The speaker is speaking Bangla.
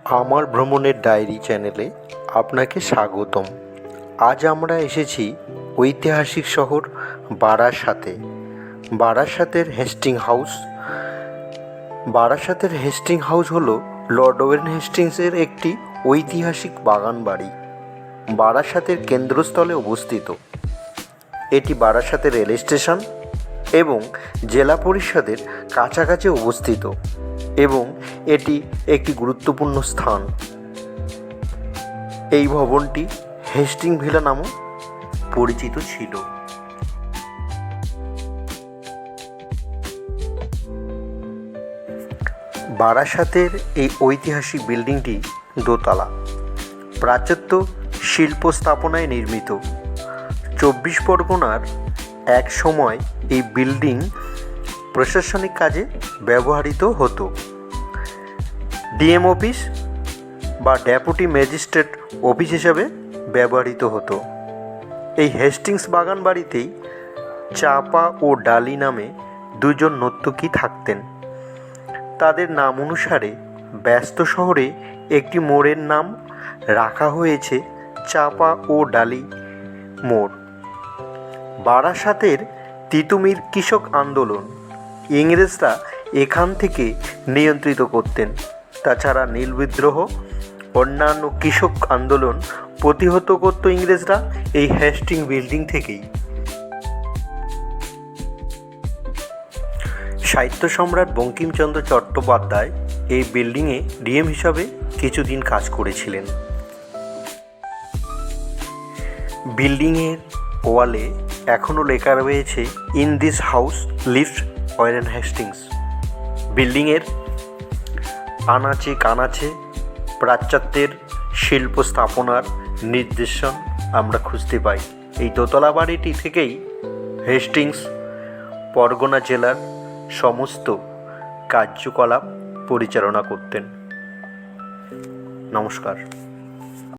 আমার ভ্রমণের ডায়েরি চ্যানেলে আপনাকে স্বাগতম। আজ আমরা এসেছি ঐতিহাসিক শহর বারাসাতে। বারাসাতের হেস্টিং হাউস। বারাসাতের হেস্টিং হাউস হলো লর্ড ওয়েন হেস্টিংসের একটি ঐতিহাসিক বাগান বাড়ি। বারাসাতের কেন্দ্রস্থলে অবস্থিত। এটি বারাসাতের রেল স্টেশন এবং জেলা পরিষদের কাছাকাছি অবস্থিত এবং এটি একটি গুরুত্বপূর্ণ স্থান। এই ভবনটি হেস্টিং ভিলা নামে পরিচিত ছিল। বারাসাতের এই ঐতিহাসিক বিল্ডিংটি দোতলা, প্রাচ্যত্য শিল্প স্থাপনায় নির্মিত। 24 পরগনার এক সময় এই বিল্ডিং প্রশাসনিক কাজে ব্যবহৃত হতো। ডিএম অফিস বা ডেপুটি ম্যাজিস্ট্রেট অফিস হিসাবে ব্যবহৃত হতো। এই হেস্টিংস বাগান বাড়িতেই চাপা ও ডালি নামে দুজন নর্তকী থাকতেন। তাদের নাম অনুসারে ব্যস্ত শহরে একটি মোড়ের নাম রাখা হয়েছে চাপা ও ডালি মোড়। বারাসাতের তিতুমির কৃষক আন্দোলন ইংরেজরা এখান থেকে নিয়ন্ত্রিত করতেন। তাছাড়া নীল বিদ্রোহ, অন্যান্য কৃষক আন্দোলন প্রতিহত করত ইংরেজরা এই হেস্টিং বিল্ডিং থেকেই। সাহিত্য সম্রাট বঙ্কিমচন্দ্র চট্টোপাধ্যায় এই বিল্ডিংয়ে ডিএম হিসাবে কিছুদিন কাজ করেছিলেন। বিল্ডিংয়ের ওয়ালে এখনও লেখা রয়েছে, in this house lived Warren Hastings. বিল্ডিংয়ের আনাচে কানাচে প্রাচ্যত্বের শিল্প স্থাপনার নিদর্শন আমরা খুঁজতে পাই। এই দোতলা বাড়িটি থেকেই হেস্টিংস পরগনা জেলার সমস্ত কার্যকলাপ পরিচালনা করতেন। নমস্কার।